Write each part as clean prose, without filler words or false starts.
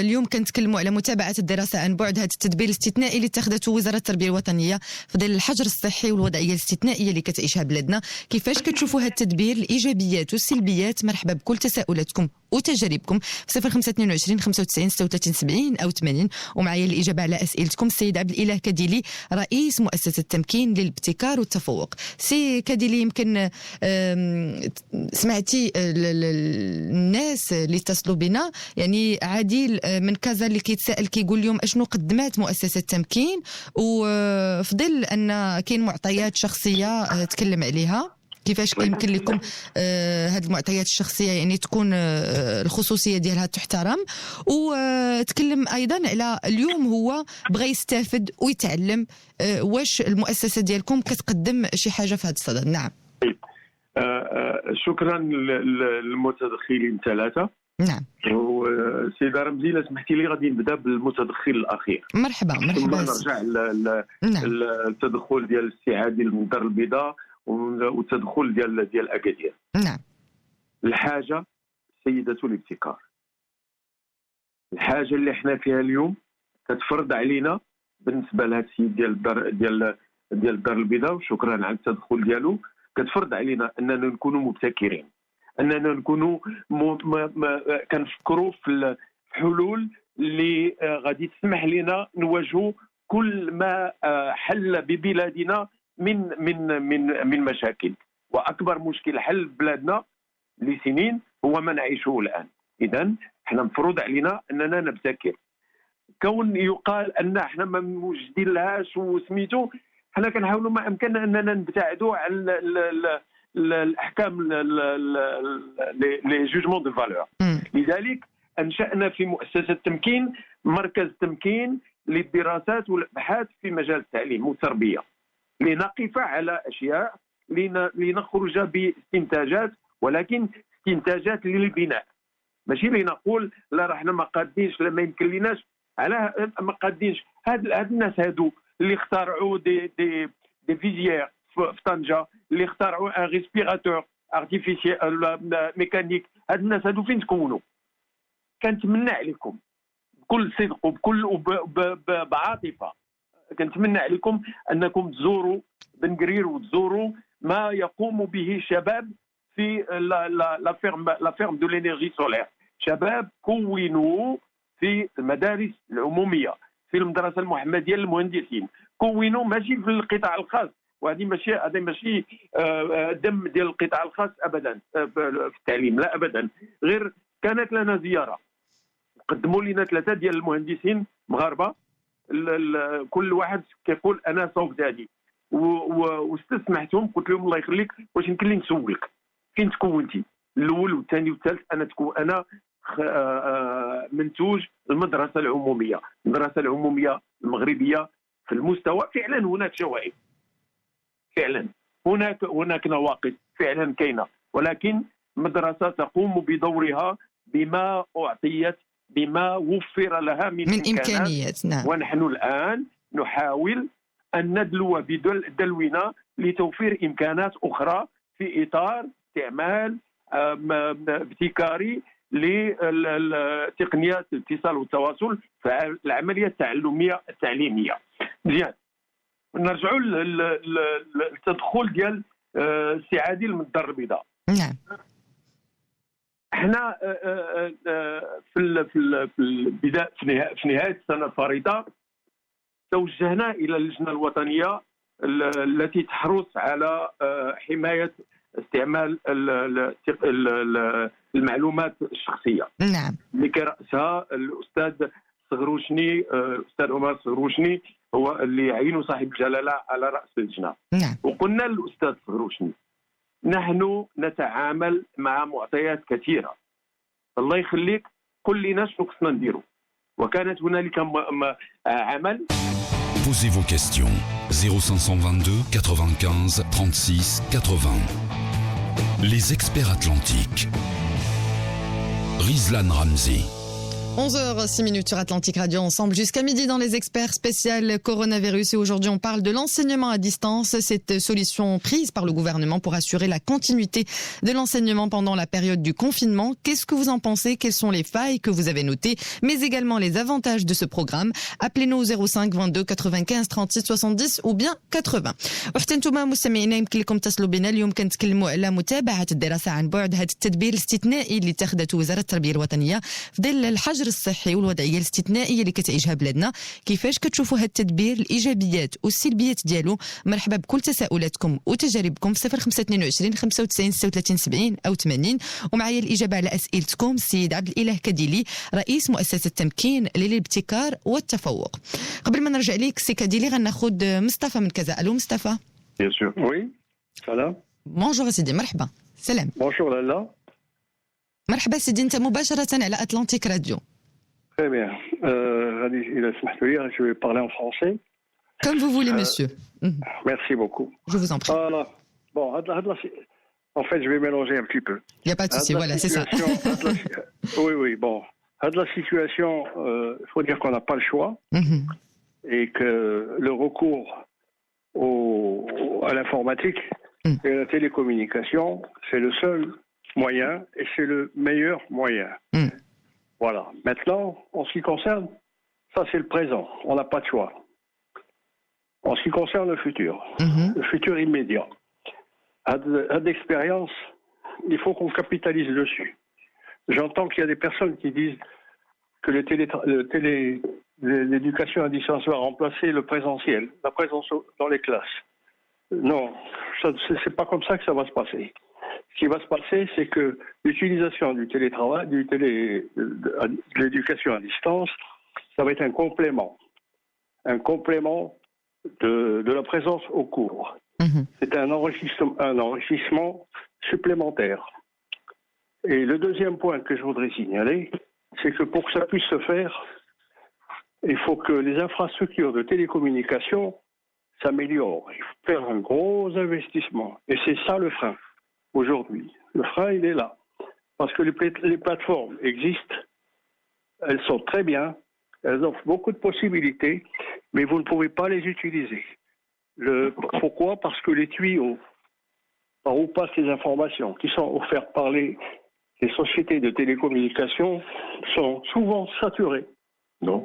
اليوم كنتكلموا على متابعة الدراسة عن بعد، هذا التدبير الاستثنائي اللي اتخذته وزارة التربية الوطنية في ظل الحجر الصحي والوضعية الاستثنائية اللي كتعيشها بلادنا. كيفاش كتشوفوا هذا التدبير، الإيجابيات والسلبيات؟ مرحبا بكل تساؤلاتكم وتجاربكم في 0522 95 36 70 أو 80. ومعايا الإجابة على أسئلتكم السيد عبد الإله كديلي، رئيس مؤسسة التمكين للابتكار والتفوق. سي كديلي، يمكن سمعتي الناس اللي اتصلوا بنا، يعني عديل من كازا اللي كيتساءل كيقول اليوم اشنو قدمات مؤسسة التمكين، وفي ظل أن كاين معطيات شخصية تكلم عليها، كيفاش يمكن لكم هذه المعطيات الشخصيه يعني تكون الخصوصيه ديالها تحترم، وتكلم ايضا على اليوم هو بغى يستافد ويتعلم، واش المؤسسه ديالكم كتقدم شي حاجه في هذا الصدد؟ نعم. شكرا للمتدخلين ثلاثه. نعم. وسيدة رمزي، لا سمحتي لي غادي نبدا بالمتدخل الاخير. مرحبا. ثم نرجع للتدخل ديال الاستعادي للمنظر البيضاء والتدخل ديال اكادير. نعم. الحاجه سيده الابتكار، الحاجه اللي احنا فيها اليوم كتفرض علينا بالنسبه لهذا السيد ديال الدار البيضاء، وشكرا على التدخل ديالو، كتفرض علينا اننا نكونوا مبتكرين، اننا نكونوا كنفكروا في الحلول اللي غادي تسمح لنا نواجهوا كل ما حل ببلادنا من مشاكل. واكبر مشكل حل بلادنا لسنين هو ما نعيشه الان. اذا احنا مفروض علينا اننا نبتكر. كون يقال ان احنا ما موجدين لهاش وسميتو، احنا كنحاولوا ما امكننا اننا نبتعدوا عن الاحكام لي جوجمون دو فالور. لذلك انشانا في مؤسسه التمكين مركز تمكين للدراسات والابحاث في مجال التعليم والتربيه، لنقف على اشياء، لنخرج باستنتاجات، ولكن استنتاجات للبناء، ماشي لنقول لا راه حنا ما قادينش، لا ما يمكن ليناش، على ما قادينش. هاد الناس هادو اللي اخترعوا دي فيزيير في طنجه، اللي اخترعوا ان ريسبيراتور ارتيفيسيال ميكانيك، هاد الناس هادو فين تكونوا؟ كنتمنى عليكم بكل صدق بعاطفه، كنتمنى عليكم انكم تزوروا بن قرير وتزوروا ما يقوم به الشباب في لا فيرم دو لينيرجي سولير. شباب كونوا في المدارس العموميه، في المدرسه المحمديه للمهندسين، كونوا ماشي في القطاع الخاص، وهذه ماشي دم ديال القطاع الخاص ابدا في التعليم، لا ابدا. غير كانت لنا زياره، قدموا لنا ثلاثه ديال المهندسين مغاربه، كل واحد كيقول انا صوب هذه، واستسمحتهم، قلت لهم الله يخليك واش يمكن لي نسولك فين تكونتي؟ الاول والثاني والثالث انا منتوج المدرسه العموميه المغربيه في المستوى. فعلا هناك شوائب، فعلا هناك نواقص فعلا كاينه، ولكن مدرسه تقوم بدورها بما اعطيت، بما وفر لها من امكانيات. نعم. ونحن الان نحاول ان ندلو دلونا لتوفير امكانات اخرى في اطار استعمال ابتكاري لتقنيات الاتصال والتواصل في العمليه التعليميه. مزيان، نرجعوا للتدخل ديال السعادي للدار البيضاء. نعم. احنا في نهايه السنه الفارطه توجهنا الى اللجنه الوطنيه التي تحرص على حمايه استعمال المعلومات الشخصيه. نعم. اللي كرأسها الاستاذ صغروشني، الاستاذ عمر صغروشني، هو اللي عينه صاحب الجلاله على راس اللجنه. نعم. وقلنا للاستاذ صغروشني نحن نتعامل مع معطيات كثيره، الله يخليك قل لنا شنو خصنا نديروا. وكانت هنالك عمل. Posez vos questions 0522 95 36 80. Les experts atlantiques. Rizlan Ramzy. 11h06 sur Atlantique Radio, ensemble jusqu'à midi dans les experts spécial coronavirus. Et aujourd'hui, on parle de l'enseignement à distance, cette solution prise par le gouvernement pour assurer la continuité de l'enseignement pendant la période du confinement. Qu'est-ce que vous en pensez? Quelles sont les failles que vous avez notées, mais également les avantages de ce programme? Appelez-nous au 05 22 95 36 70 ou bien 80. وحتى نتوما مستمعينا يمكن لكم تصلوا بنا اليوم كنتكلموا على متابعة الدراسة عن بعد. هذا التدبير الاستثنائي اللي اتخذته وزارة التربية الوطنية في ظل الحجر الصحي والوضعيه الاستثنائيه اللي كتعيشها بلادنا. كيفاش كتشوفوا هذا التدبير، الايجابيات والسلبيات ديالو؟ مرحبا بكل تساؤلاتكم وتجاربكم في 0522 95 36 70 او 80. ومعايا الاجابه على اسئلتكم السيد عبد الاله كديلي، رئيس مؤسسه التمكين للابتكار والتفوق. قبل ما نرجع ليك سي كديلي غناخذ مصطفى من كذا. الو مصطفى. Bien sûr. Oui. Salam. بونجور سيدي. مرحبا. سلام. Bonjour Lalla. مرحبا سيدي، انت مباشره على اتلانتيك راديو. Très bien. Je vais parler en français. Comme vous voulez, monsieur. Merci beaucoup. Je vous en prie. Bon, en fait, je vais mélanger un petit peu. Il n'y a pas de souci, voilà, c'est ça. Oui, bon. La situation, il faut dire qu'on n'a pas le choix et que le recours à l'informatique et à la télécommunication, c'est le seul moyen et c'est le meilleur moyen. Voilà. Maintenant, en ce qui concerne, ça c'est le présent. On n'a pas de choix. En ce qui concerne le futur immédiat, à d'expérience, il faut qu'on capitalise dessus. J'entends qu'il y a des personnes qui disent que l'éducation à distance va remplacer le présentiel, la présence dans les classes. Non, c'est pas comme ça que ça va se passer. Ce qui va se passer, c'est que l'utilisation du télétravail, de l'éducation à distance, ça va être un complément de la présence au cours. C'est un enrichissement supplémentaire. Et le deuxième point que je voudrais signaler, c'est que pour que ça puisse se faire, il faut que les infrastructures de télécommunication s'améliorent. Il faut faire un gros investissement. Et c'est ça le frein. Aujourd'hui, le frein, il est là. Parce que les plateformes existent, elles sont très bien, elles offrent beaucoup de possibilités, mais vous ne pouvez pas les utiliser. Pourquoi ? Parce que les tuyaux par où passent les informations qui sont offertes par les sociétés de télécommunication sont souvent saturés. Non.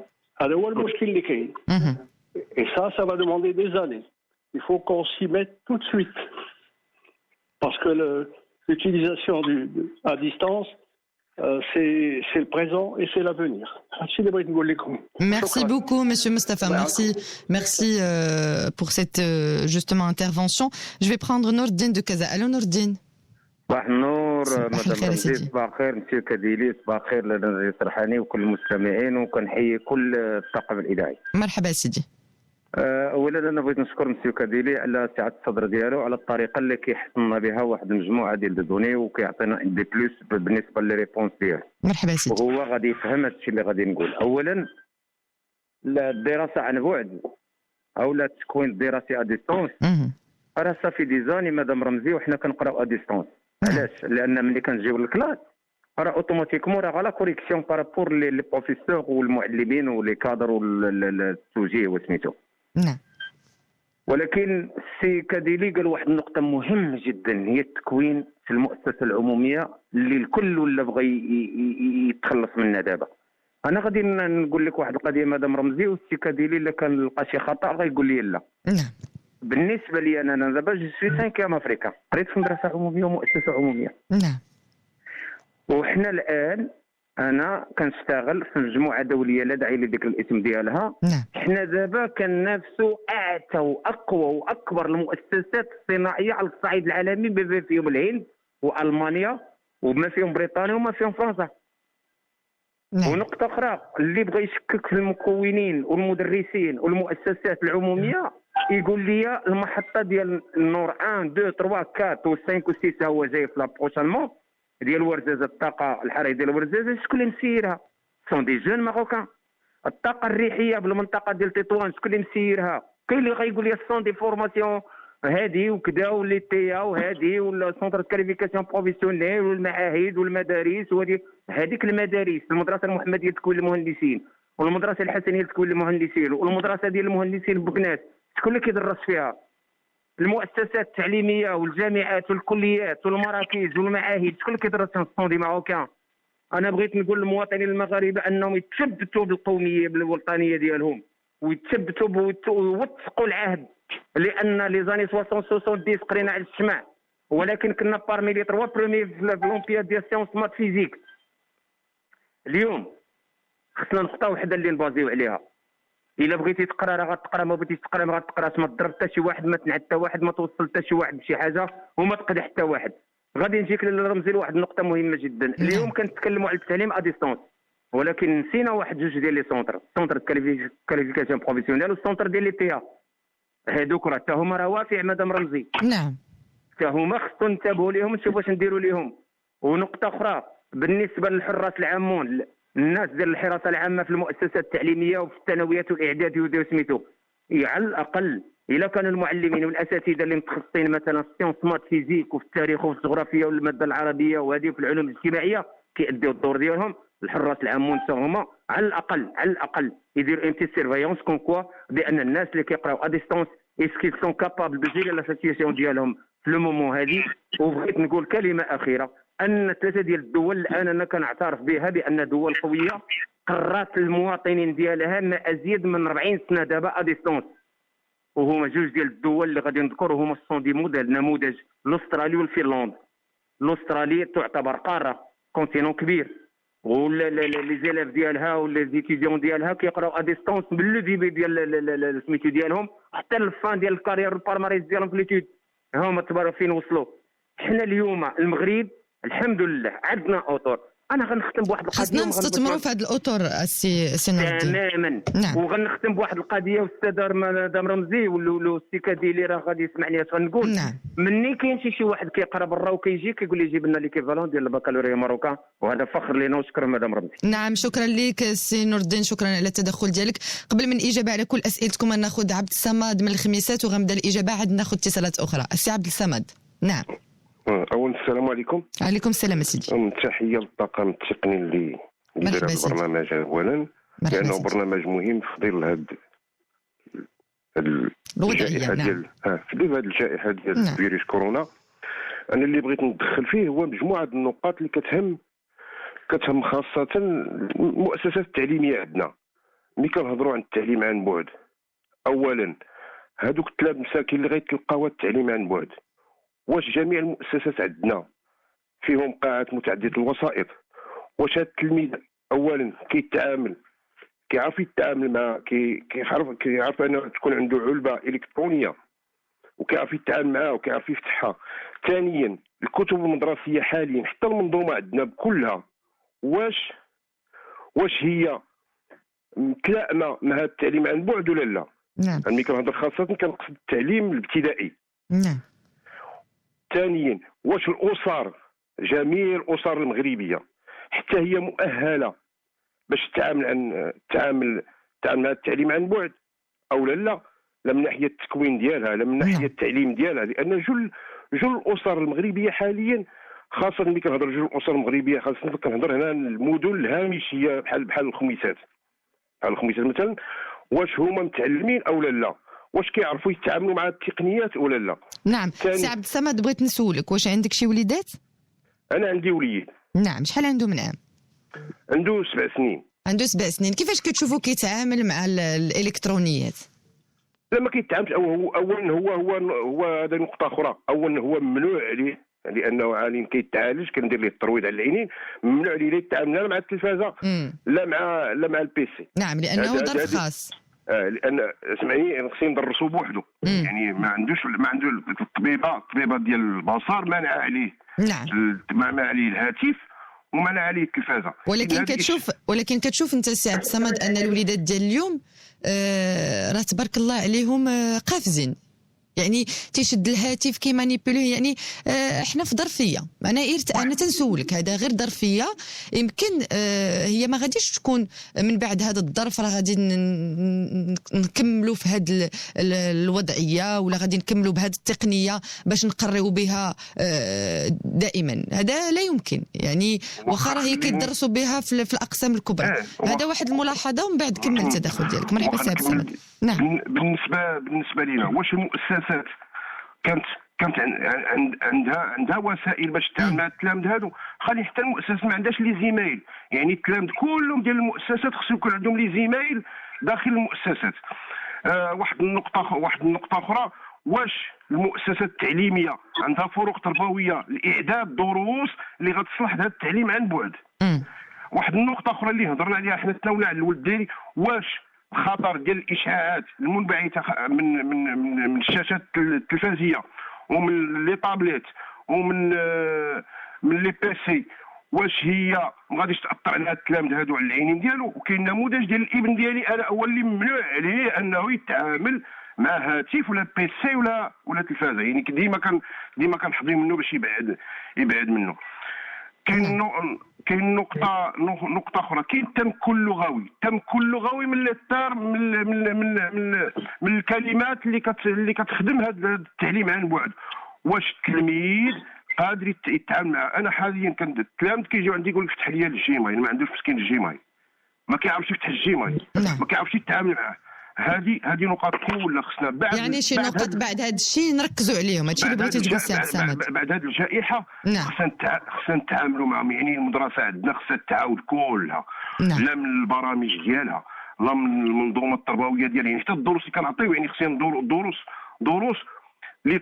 Et ça va demander des années. Il faut qu'on s'y mette tout de suite. Parce que l'utilisation à distance, c'est le présent et c'est l'avenir. Merci beaucoup, monsieur Mustafa. Merci pour cette justement intervention. Je vais prendre Nordine de Casa. Allô Nordine. صباح النور مدام رمزي، صباح الخير مسيو كديلي، صباح الخير لنادي السرحاني وكل المستمعين، وكنحيي كل الطاقم الاداري. مرحبا سيدي. اولا انا بغيت نشكر مسيو كديلي على سعه الصدر ديالو، على الطريقه اللي كيحطنا بها واحد المجموعه ديال الدوني وكيعطينا دي بلوس بالنسبه للريبونس ديالو. مرحبا سيدي. وهو غادي يفهم هذا الشيء اللي غادي نقول. اولا الدراسه عن بعد او لا التكوين الدراسي ا ديستونس راه صافي دي زاني مدام رمزي وحنا كنقراو ا ديستونس. علاش؟ لان ملي كنجيو للكلاس راه اوتوماتيكمون راه غالا كوريكسيون بارابور لي بروفيسور والمعلمين ولي كادر والتوجيه وسميتو. نعم. ولكن السي كاديلي قال واحد النقطه مهمه جدا، هي التكوين في المؤسسه العموميه اللي الكل ولا بغى يتخلص منها دابا. انا غادي نقول لك واحد القضيه مدام رمزي، والسي كاديلي الا كان لقى شي خطا غيقول لي لا. نعم. بالنسبه لي انا دابا جو سوي 5 افريكا، قريت في مدرسه عموميه ومؤسسه عموميه. نعم. وحنا الان انا كنشتغل في مجموعه دوليه لا داعي لذكر الاسم ديالها. نعم. حنا دابا كننافسوا اعتى واقوى واكبر المؤسسات الصناعيه على الصعيد العالمي بما فيهم الهند والمانيا وما فيهم بريطانيا وما فيهم فرنسا. نعم. ونقطه اخرى، اللي بغى يشكك في المكونين والمدرسين والمؤسسات العموميه يقول لي المحطه ديال النور 1 2 3 4 و5 و6 هو جاي في لابروشانمون ديال ورزازه الطاقه الحراريه ديال ورزازه، شكون اللي مسيرها؟ سون دي جون ماروكان. الطاقه الريحيه بالمنطقه ديال تطوان شكون اللي مسيرها؟ كاين اللي غايقول لي سون دي فورماسيون هذه وكذا ولي تيا وهذه ولا سونتر كاليفيكاسيون بروفيسيونيل والمعاهد والمدارس هذيك المدارس، المدرسه المحمديه تكون للمهندسين والمدرسه الحسنيه تكون للمهندسين والمدرسه ديال المهندسين بكنات شكون اللي كيدرس فيها؟ المؤسسات التعليميه والجامعات والكليات والمراكز والمعاهد شكون اللي كيدرس في الصوندي ماروكان؟ انا بغيت نقول للمواطنين المغاربه انهم يتثبتوا بالقوميه بالوطنيه ديالهم ويتثبتوا ويوثقوا العهد، لان لي زاني 60 70 قرينا على السمع، ولكن كنا بارمي لي 3 برومي في الاولمبياد ديال سيونس مات فيزيك. اليوم خصنا نقطه وحده اللي نبازيو عليها، الا بغيتي تقرا راه غتقرا، ما بغيتيش تقرا ما غتقراش، ما تضرب حتى شي واحد، ما تنعد حتى واحد، ما توصل حتى شي واحد بشي حاجه وما تقدح حتى واحد. غادي نجيك للرمزي لواحد النقطه مهمه جدا. اليوم كنتكلموا على التعليم اديستونس، ولكن نسينا واحد جوج ديال لي سونتر كاليفيكاسيون بروفيسيونيل والسونتر ديال لي تي. هادوك راه حتى هما روافع مدام رمزي. نعم حتى هما خصنا ننتبهوا ليهم نشوفوا واش نديروا ليهم. ونقطه اخرى بالنسبه للحراس العامون، الناس ديال الحراسه العامه في المؤسسات التعليميه وفي الثانويات والاعدادي ودير سميتو، على الاقل الا كانوا المعلمين والاساتذه اللي متخصصين مثلا في سيونس مات فيزيك وفي التاريخ وفي الجغرافيا والماده العربيه وهذه في العلوم الاجتماعيه كيأديو الدور ديالهم، الحراس العامون حتى هما على الاقل يديروا انتي سيرفيونس كون كوا بان الناس اللي كيقراو ا ديستونس اسكي سون كابابل دو جيري لا سيتياسيون ديالهم في لو مومون هذه. وبغيت نقول كلمه اخيره، ان 3 ديال الدول الان انا كنعترف بها بان دول قويه قرات المواطنين ديالها ما ازيد من 40 سنه دابا ا ديستونس، وهما جوج ديال الدول اللي غادي نذكر هما الصون دي موديل نموذج الاسترالي والفنلند. الاسترالي تعتبر قاره كونتينون كبير، ولا لي زيلاف ديالها ولا لي زيتيديون ديالها كيقراو ا ديستونس من لو ديبي ديال سميتو ديالهم حتى الفان ديال الكارير البارماريس ديالهم في ليتود، هما تبارك فين وصلوا. حنا اليوم المغرب الحمد لله عندنا اطر. انا غنختم بواحد القضيه، خصنا نستثمروا في هذا الاطر السي نوردين تماما. نعم. وغنختم بواحد القضيه واستاذ مدام رمزي ولو السي كاديلي راه غادي يسمعني اش غنقول. نعم. مني كاين شي واحد كيقرا برا وكيجي كيقول لي جيب لنا ليكيفالون ديال البكالوريا ماروكان، وهذا فخر لينا وشكرا مدام رمزي. نعم شكرا لك سي نوردين، شكرا على التدخل ديالك. قبل من الاجابه على كل اسئلتكم ناخذ عبد الصمد من الخميسات وغنبدا الاجابه عاد ناخذ اتصالات اخرى. السي عبد الصمد. نعم. اولا السلام عليكم. عليكم السلام سيدي. تحيه للطاقم التقني اللي دار البرنامج اولا، لانه برنامج مهم في ظل هذا الجائحه ديال في ظل هذه الجائحه ديال فيروس كورونا. انا اللي بغيت ندخل فيه هو مجموعه النقاط اللي كتهم خاصه المؤسسات التعليميه عندنا. ملي كنهضروا عن التعليم عن بعد، اولا هذوك 3 مساكن اللي غيتلقاو التعليم عن بعد، واش جميع المؤسسات عندنا فيهم قاعات متعدده الوسائط؟ واش هذا التلميذ اولا كيعرف يتعامل مع كيعرف انه تكون عنده علبه الكترونيه وكيعرف يتعامل معها وكيعرف يفتحها؟ ثانيا الكتب المدرسيه حاليا حتى المنظومه عندنا كلها واش هي متلائمه مع هذا التعليم عن بعد ولا لا؟ نعم. ملي كنهضر خاصه كنقصد التعليم الابتدائي. نعم. ثانيا واش الاسر جميع الاسر المغربيه حتى هي مؤهله باش تعامل مع التعليم عن بعد او لا من ناحيه التكوين ديالها، لا من ناحيه التعليم ديالها؟ لان جل الاسر المغربيه حاليا، خاصه ملي كنهضر جل الاسر المغربيه، خاصه كنهضر هنا المدن الهامشيه بحال الخميسات مثلا، واش هما متعلمين او لا؟ واش كيعرفوا يتعاملوا مع التقنيات ولا لا؟ نعم. سي عبد الصمد بغيت نسولك، واش عندك شي وليدات؟ انا عندي وليد. نعم. شحال عنده من عام؟ عنده 7 سنين. عنده 7 سنين. كيفاش كتشوفوا كيتعامل مع الالكترونيات؟ لما كيتعاملش اولا هو هذا نقطه اخرى. اولا هو ممنوع عليه لانه عالم كيتعالج، كندير ليه الترويض على العينين، ممنوع عليه يتعامل لا مع التلفازه لا مع البيسي. نعم، لانه ظرف خاص. لان اسمعي خصني ندرسو بوحدو. يعني ما عنده الطبيبه ديال البصر مانع عليه. نعم. مانع عليه الهاتف ومنع عليه التلفازه. ولكن كتشوف انت سي عبد الصمد ان الوليدات ديال اليوم راه تبارك الله عليهم قافزين. يعني تيشد الهاتف كيمانيبيلوه. يعني احنا في ظرفيه، انا تنسولك هذا غير ظرفيه. يمكن هي ما غاديش تكون من بعد هذا الظرف راه غادي نكملوا في هذه الوضعيه، ولا غادي نكملوا بهذه التقنيه باش نقريو بها دائما. هذا لا يمكن، يعني واخا راهي كيدرسوا بها في الاقسام الكبرى. هذا واحد الملاحظه، ومن بعد كمل التدخل ديالك. مرحبا سي عبد الصمد. نعم. بالنسبه لنا، واش المؤسسات كانت عندها وسائل باش تعامل مع التلامذه هذو؟ خلي حتى المؤسسات ما عندهاش لي زيميل، يعني التلامذه كلهم ديال المؤسسات خصو يكون عندهم لي زيميل داخل المؤسسات. واحد النقطه اخرى، واش المؤسسات التعليميه عندها فرق تربويه لاعداد دروس اللي غتصلح لهذا التعليم عن بعد؟ واحد النقطه اخرى اللي هضرنا عليها حنا تناولنا على الولد ديالي، واش الخطر ديال الاشاعات المنبعثه من الشاشات التلفزيونيه ومن لي طابليت ومن لي بيسي، واش هي ما غاديش تاثر على هاد التلامذ هادو على العينين ديالو؟ وكاين نموذج ديال الابن ديالي انا هو اللي ممنوع عليه انه يتعامل مع هاتف ولا بيسي ولا تلفازه، يعني ديما كنحضر منه باش يبعد منه. كاين نقطة أخرى، كاين التمكن اللغوي من الإطار من الكلمات اللي كتخدم هذا التعليم عن بعد. واش التلميذ قادر يتعامل معه؟ أنا حاليا التلامذ كيجيو عندي يقول لك فتح لي الجيمايل، ما عندوش مسكين الجيمايل، ما كيعرفش يفتح الجيمايل، ما كيعرفش يتعامل معه. هذه نقاط كلها خصنا يعني شي نقط بعد هذا الشيء نركزوا عليهم. هادشي اللي بغيتي تقول سي عبد الصمد. بعد هذه الجائحه خصنا نتعاملوا معهم، يعني المدرسه عندنا خصها التعاون كلها، لا من البرامج ديالها لا من المنظومه التربويه ديالها، يعني حتى الدروس اللي كنعطيو يعني خصنا ندوروا دروس اللي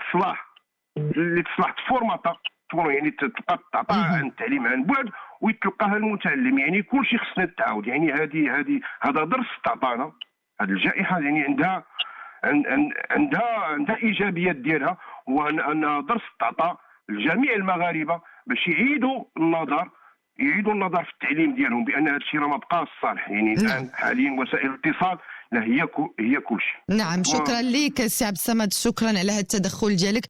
تصلح تفورماطا، يعني تعطى عن التعليم عن بعد ويتلقاها المتعلم. يعني كل شيء خصنا التعاون. يعني هذا درس تعطانا هذه الجائحه، يعني عندها ايجابيات ديالها، وانها درس تعطى لجميع المغاربه باش يعيدوا النظر في التعليم ديالهم، بان هذا الشيء راه ما بقاش صالح. يعني الان حاليا وسائل الاتصال هي كل شيء. نعم، شكرا لك سي عبد الصمد، شكرا على هذا التدخل ديالك.